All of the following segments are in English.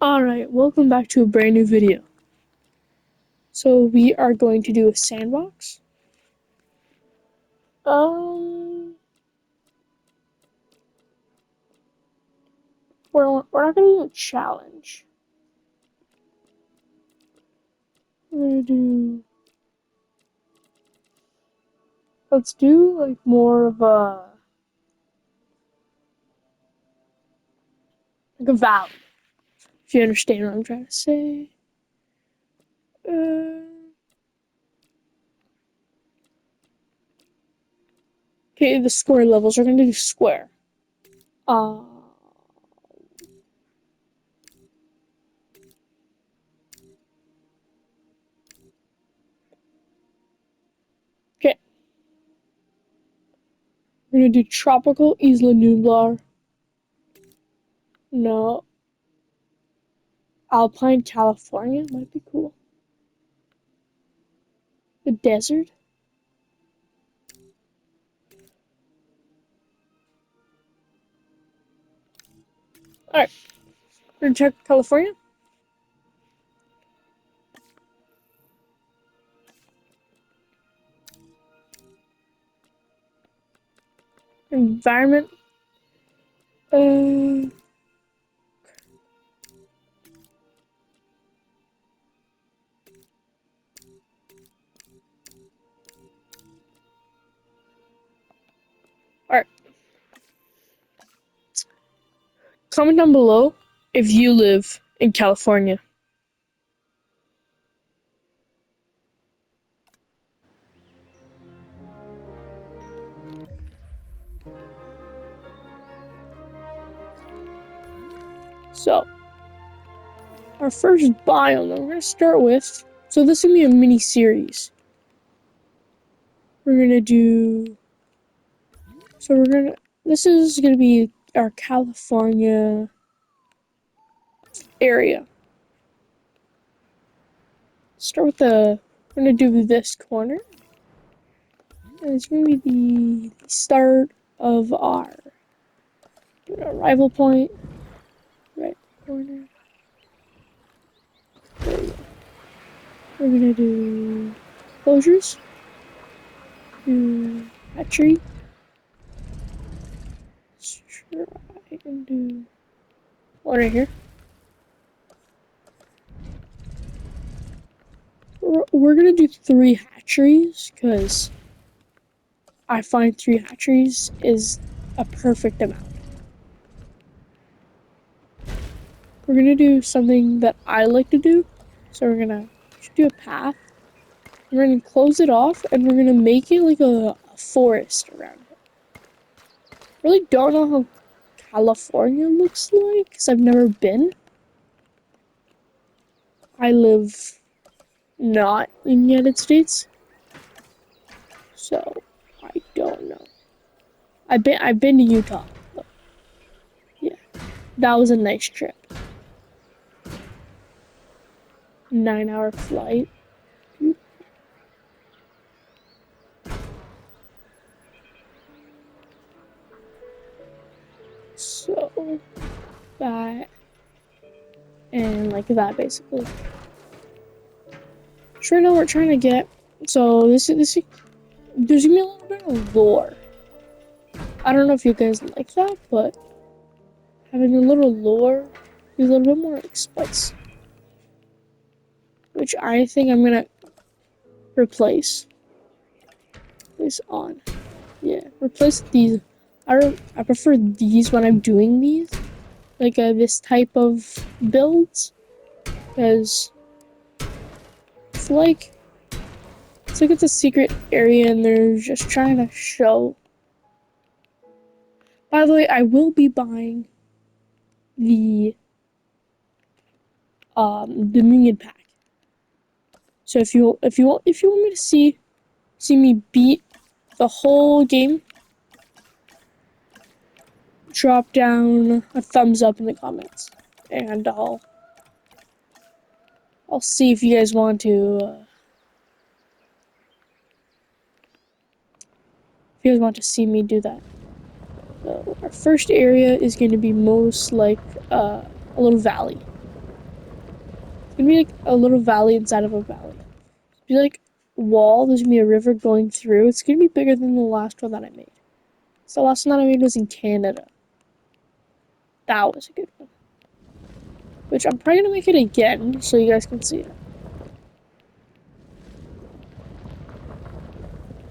Alright, welcome back to a brand new video. So we are going to do a sandbox. Um, we're not gonna do a challenge. Let's do like more of a valley, if you understand what I'm trying to say. Okay, the square levels, we're gonna do square. Uh, okay. We're gonna do tropical Isla Nublar. No. Alpine California might be cool. The desert. Alright. We're gonna check California. Environment. Uh, Alright. Comment down below if you live in California. So, our first biome that we're going to start with. So, this is going to be a mini series. We're going to do. So, This is going to be our California area. Start with the. We're going to do this corner. And it's going to be the start of our arrival point. Right corner. There we go. We're going to do closures. Do hatchery. Let's try and do one right here. We're gonna do 3 hatcheries because I find 3 hatcheries is a perfect amount. We're gonna do something that I like to do. So we're gonna do a path. We're gonna close it off and we're gonna make it like a forest around it. Really don't know how California looks like because I've never been. I live not in the United States, so I don't know. I've been to Utah. But yeah, that was a nice trip. 9-hour flight. So that and like that basically. So right now we're trying to get. So this there's gonna be a little bit of lore. I don't know if you guys like that, but having a little lore is a little bit more like spice, which I think I'm gonna replace. Place on, yeah, replace these. I prefer these when I'm doing these, like this type of builds, because it's like it's a secret area and they're just trying to show. By the way, I will be buying the Dominion pack. So if you want me to see me beat the whole game, drop down a thumbs up in the comments, and I'll see if you guys want to. If you guys want to see me do that. So our first area is going to be most like a little valley. gonna be like a little valley inside of a valley. It's gonna be like wall. There's gonna be a river going through. It's gonna be bigger than the last one that I made. So the last one that I made was in Canada. That was a good one. Which I'm probably gonna make it again so you guys can see it.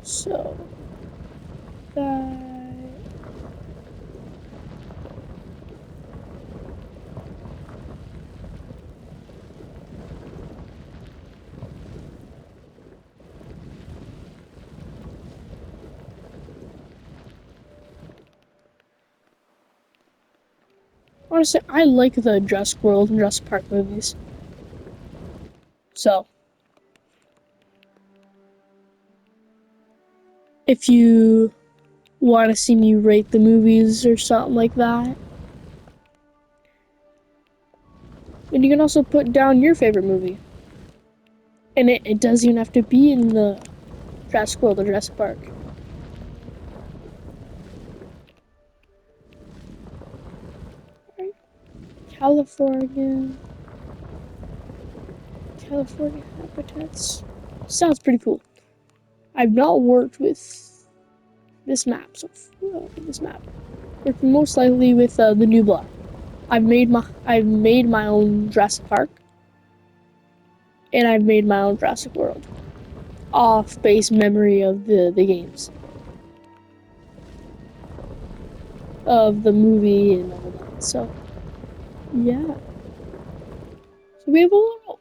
So that. Honestly, I like the Jurassic World and Jurassic Park movies. So, if you want to see me rate the movies or something like that, then you can also put down your favorite movie. And it doesn't even have to be in the Jurassic World or Jurassic Park. Right? California. California habitats. Sounds pretty cool. I've not worked with this map, so this map. Worked most likely with the new block. I've made my own Jurassic Park, and I've made my own Jurassic World, off base memory of the games, of the movie and all that. So yeah, so we have a little.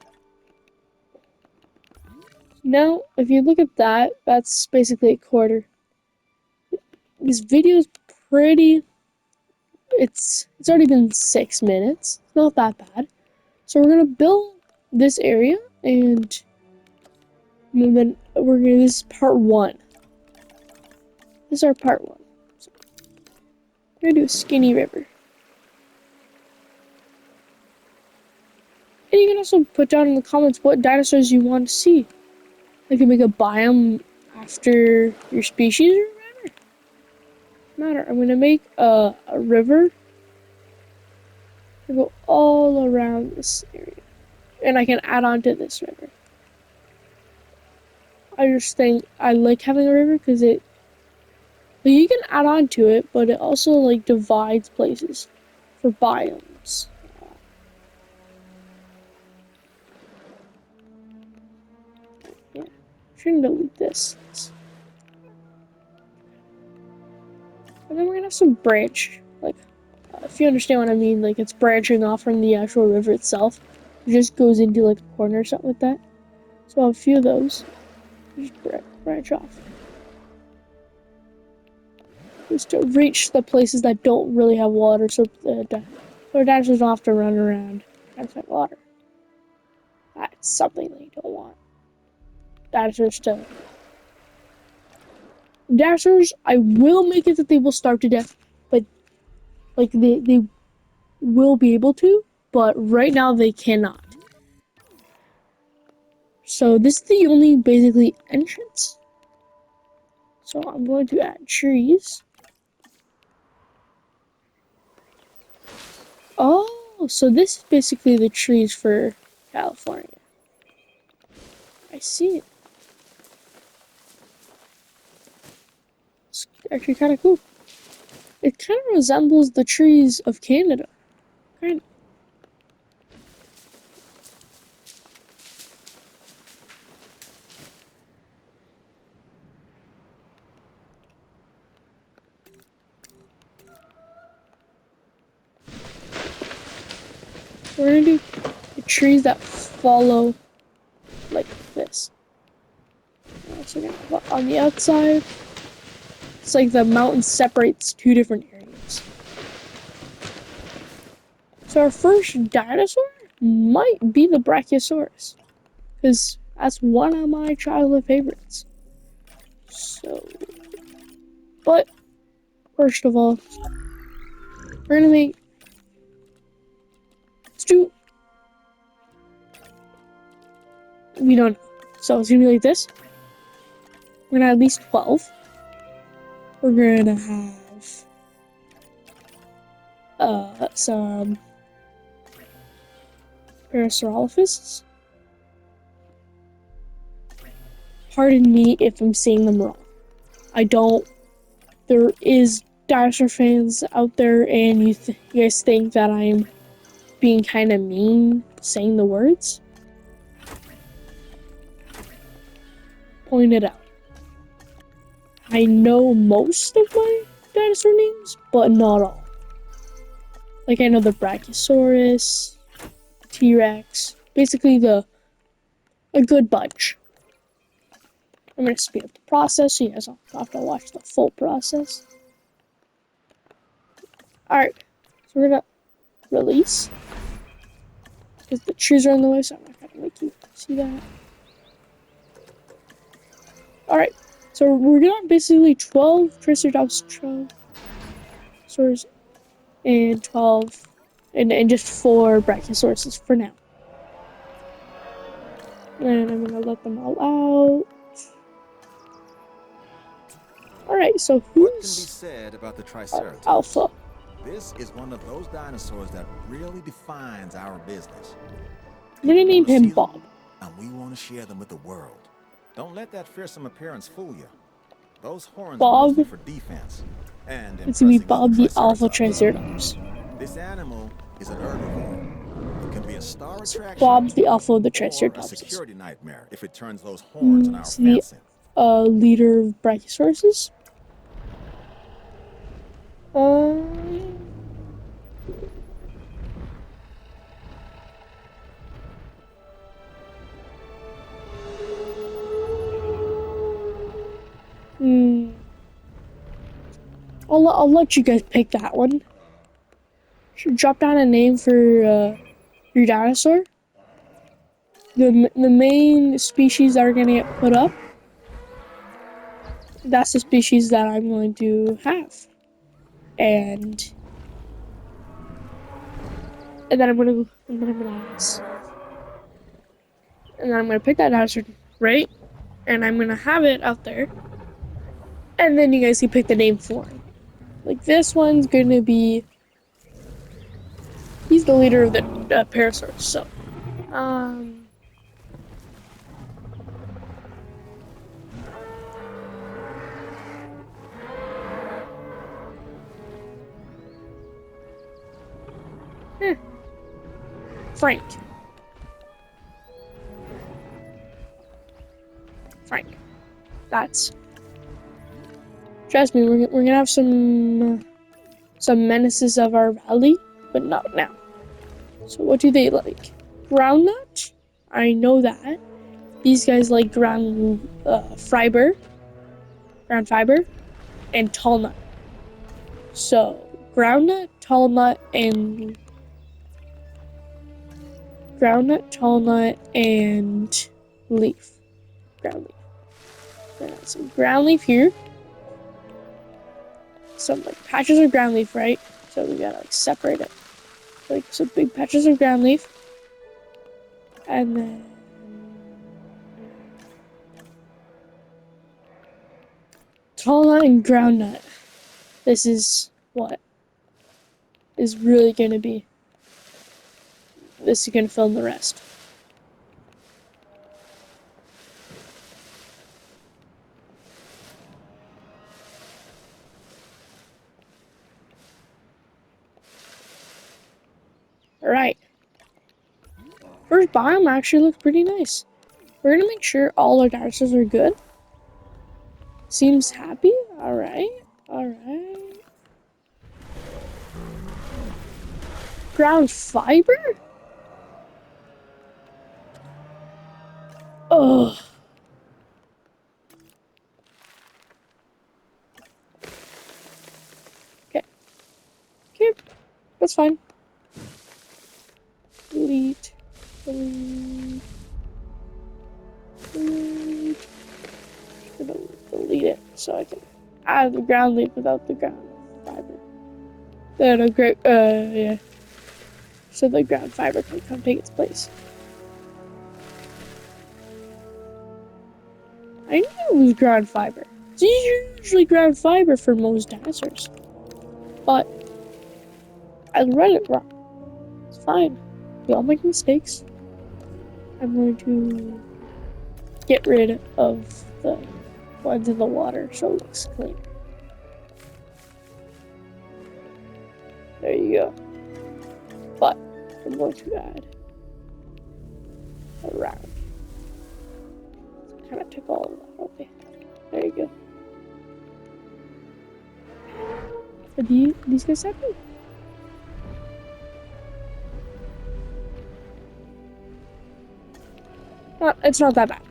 Now, if you look at that, that's basically a quarter. This video is pretty. It's already been 6 minutes. It's not that bad. So we're gonna build this area, and then we're gonna. This is part one. This is our part one. So we're gonna do a skinny river. And you can also put down in the comments what dinosaurs you want to see. I can make a biome after your species or whatever. Matter. I'm gonna make a river to go all around this area. And I can add on to this river. I just think I like having a river because you can add on to it, but it also like divides places for biomes. Yeah, I'm trying to delete this. And then we're gonna have some branch, like if you understand what I mean, like it's branching off from the actual river itself. It just goes into like a corner or something like that. So I'll have a few of those. Just branch off. Just to reach the places that don't really have water, so so dinosaurs don't have to run around trying to find water. That's something that you don't want. Dinosaurs to dinosaurs, I will make it that they will starve to death, but like they will be able to, but right now they cannot. So this is the only basically entrance. So I'm going to add trees. Oh, so this is basically the trees for California. I see it. It's actually kind of cool. It kind of resembles the trees of Canada. Kind of. We're gonna do the trees that follow like this. So we're gonna put on the outside. It's like the mountain separates two different areas. So our first dinosaur might be the Brachiosaurus, because that's one of my childhood favorites. So, but first of all, we're gonna make, let's do, we don't know. So it's gonna be like this. We're gonna have at least 12. We're gonna have some Parasaurolophus. Pardon me if I'm saying them wrong. I don't. There is dinosaur fans out there, and you guys think that I'm being kind of mean saying the words. Point it out. I know most of my dinosaur names, but not all. Like I know the Brachiosaurus, T-Rex, basically a good bunch. I'm gonna speed up the process so you guys don't have to watch the full process. Alright, so we're gonna release. Because the trees are in the way, so I'm not gonna make you see that. Alright, so we're gonna have basically 12 Triceratops and 12 and just 4 Brachiosauruses for now. And I'm gonna let them all out. Alright, so who's What can be said about the Triceratops? Alpha? This is one of those dinosaurs that really defines our business. I'm gonna name him Bob. And we want to share them with the world. Don't let that fearsome appearance fool you. Those horns are mostly for defense. And it's gonna be Bob the Alpha Triceratops. This animal is an herbivore. It can be a star attraction. Bob the Alpha of the Or Triceratops. a security nightmare if it turns those horns on our fencing. Leader of Brachiosauruses. I'll let you guys pick that one. Should drop down a name for your dinosaur. The main species that are gonna get put up. That's the species that I'm going to have, and then I'm gonna pick that dinosaur, right? And I'm gonna have it out there, and then you guys can pick the name for him. Like this one's gonna be, he's the leader of the Parasaurus, so Frank. That's, trust me, we're gonna have some menaces of our valley, but not now. So what do they like? Groundnut? I know that. These guys like ground fiber, and tall nut. So groundnut, tall nut, and leaf. Ground leaf. Then add some ground leaf here. Some like patches of ground leaf, right? So we gotta like separate it. Like some big patches of ground leaf. And then tall nut and ground nut. This is what is really gonna be. This is gonna fill in the rest. Alright. First biome actually looks pretty nice. We're gonna make sure all our dinosaurs are good. Seems happy. Alright. Ground fiber? Ugh. Okay, that's fine. Delete. Gonna delete it so I can add the ground leaf without the ground fiber. Then yeah. So the ground fiber can come take its place. I knew it was ground fiber. It's usually ground fiber for most dinosaurs. But I read it wrong. It's fine. We all make mistakes. I'm going to get rid of the ones in the water so it looks clean. There you go. But I'm going to add around. So kind of took all of that away. There you go. Are these guys happy? It's not that bad.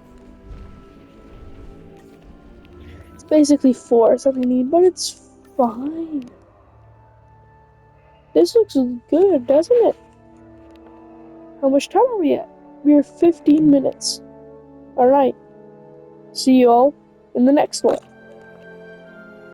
It's basically 4 something we need, but it's fine. This looks good, doesn't it? How much time are we at? We're 15 minutes. Alright. See you all in the next one.